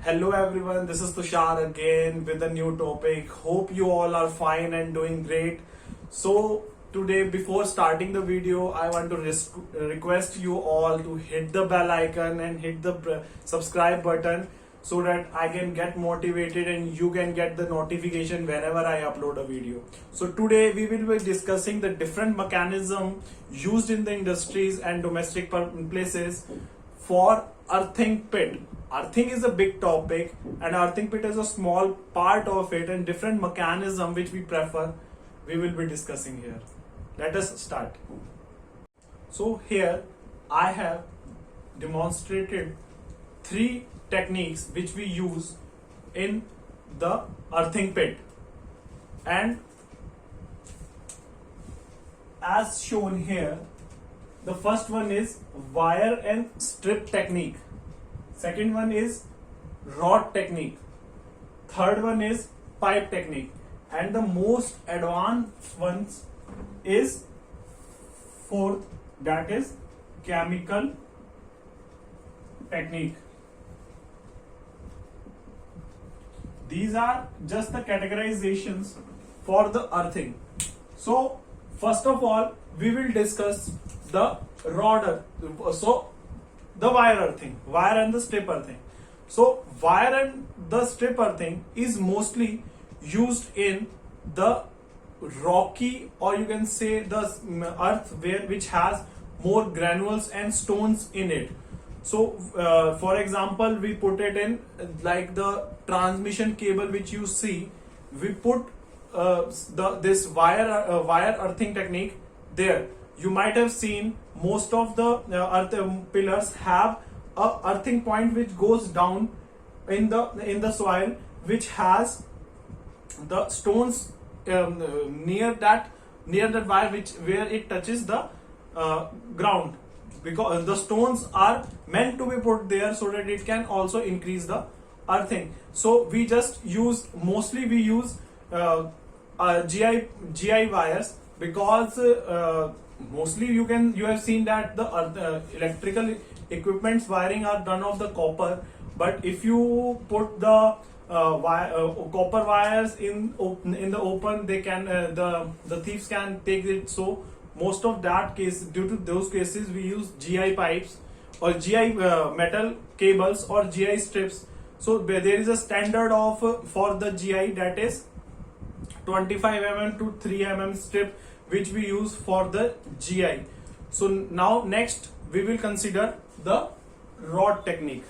Hello everyone, this is Tushar again with a new topic. Hope you all are fine and doing great. So today before starting the video, I want to request you all to hit the bell icon and hit the subscribe button so that I can get motivated and you can get the notification whenever I upload a video. So today we will be discussing the different mechanism used in the industries and domestic places for earthing pit. Earthing is a big topic and earthing pit is a small part of it, and different mechanism which we prefer we will be discussing here. Let us start. So here I have demonstrated three techniques which we use in the earthing pit, and as shown here, the first one is wire and strip technique. Second one is rod technique. Third one is pipe technique. And the most advanced ones is fourth, that is chemical technique. These are just the categorizations for the earthing. So first of all, we will discuss the rod. So the wire earthing, wire and the strip earthing. So wire and the strip earthing is mostly used in the rocky, or you can say the earth which has more granules and stones in it. So for example, we put it in like the transmission cable which you see, we put this wire earthing technique there. You might have seen most of the earth pillars have a earthing point which goes down in the soil, which has the stones near that wire where it touches the ground, because the stones are meant to be put there so that it can also increase the earthing. So we just use mostly GI wires, because mostly you have seen that the electrical equipments wiring are done of the copper, but if you put the copper wires in the open, they can the thieves can take it. So most of that case, due to those cases, we use GI pipes or GI metal cables or GI strips. So there is a standard of for the GI, that is 25 mm to 3 mm strip which we use for the GI. So now next we will consider the rod technique.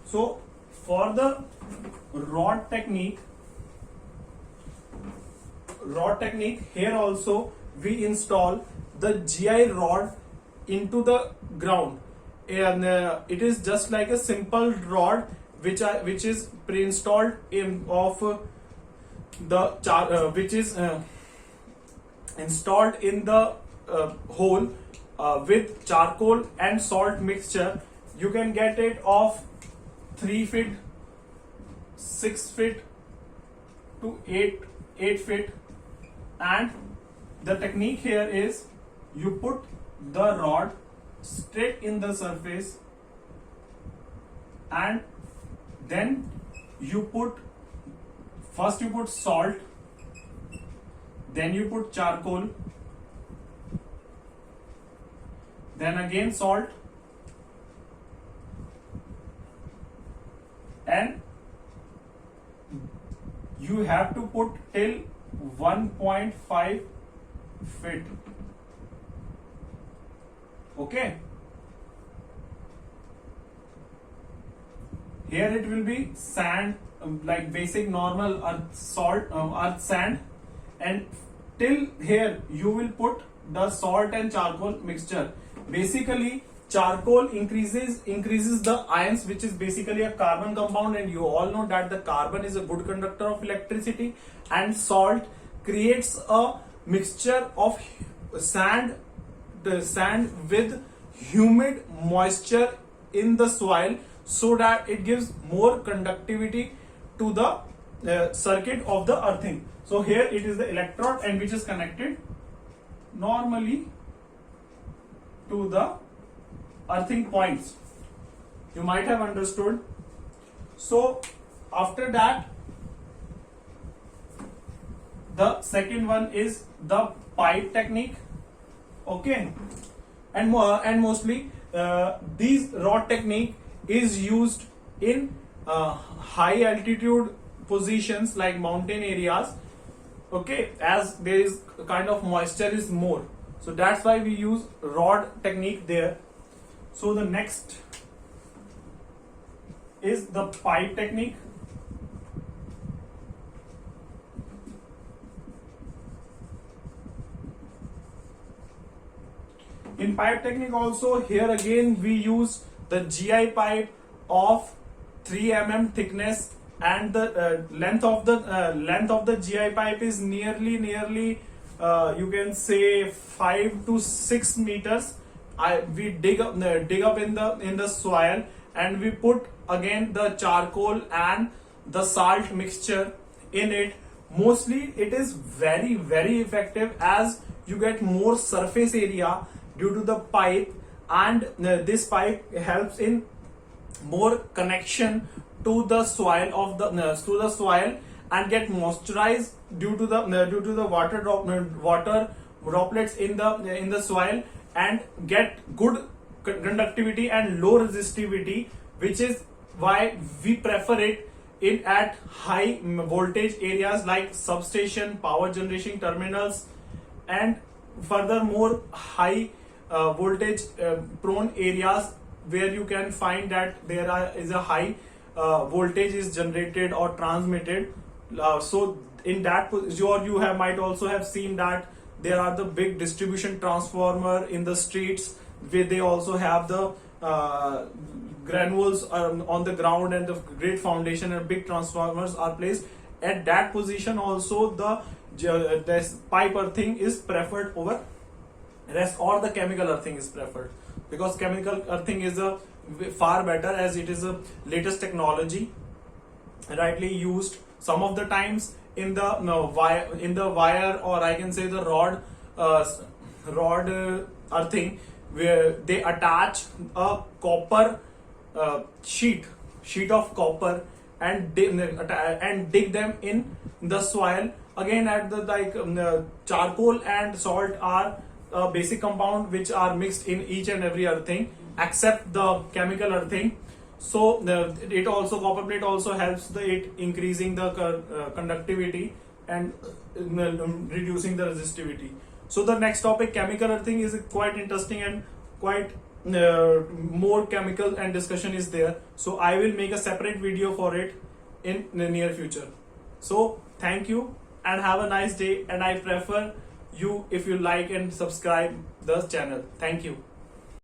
So for the rod technique, here also we install the GI rod into the ground, and it is just like a simple rod which is pre-installed in which is installed in the hole with charcoal and salt mixture. You can get it of 3 feet, 6 feet to 8 feet, and the technique here is you put the rod straight in the surface, and then you put salt, then you put charcoal, then again salt, and you have to put till 1.5 feet. Okay, here it will be sand, like basic normal earth sand, and till here you will put the salt and charcoal mixture. Basically charcoal increases the ions, which is basically a carbon compound, and you all know that the carbon is a good conductor of electricity, and salt creates a mixture of sand with humid moisture in the soil, so that it gives more conductivity to the circuit of the earthing. So here it is the electrode, and which is connected normally to the earthing points. You might have understood. So after that, the second one is the pipe technique. Okay, and mostly these rod technique is used in high altitude positions like mountain areas. Okay, as there is kind of moisture is more, so that's why we use rod technique there. So the next is the pipe technique. In pipe technique also, here again we use the GI pipe of 3 mm thickness, and the length of the GI pipe is nearly you can say 5 to 6 meters. We dig up in the soil, and we put again the charcoal and the salt mixture in it. Mostly it is very effective, as you get more surface area due to the pipe, and this pipe helps in more connection to the soil of the soil, and get moisturized due to the water droplets in the soil, and get good conductivity and low resistivity, which is why we prefer it in at high voltage areas like substation, power generation terminals, and furthermore high voltage prone areas where you can find that is a high voltage is generated or transmitted. So in that, you might also have seen that there are the big distribution transformer in the streets, where they also have the granules on the ground, and the great foundation and big transformers are placed at that position. Also this pipe earthing is preferred over rest, or the chemical earthing is preferred, because chemical earthing is a far better, as it is a latest technology, rightly used. Some of the times in the wire, or I can say the rod earthing, where they attach a copper sheet of copper, and dig them in the soil. Again, at the charcoal and salt are basic compound which are mixed in each and every earthing, except the chemical earthing. So it also, copper plate also helps it increasing the conductivity and reducing the resistivity. So the next topic, chemical earthing, is quite interesting, and quite more chemical and discussion is there. So I will make a separate video for it in the near future. So thank you and have a nice day, and I prefer you if you like and subscribe the channel. Thank you.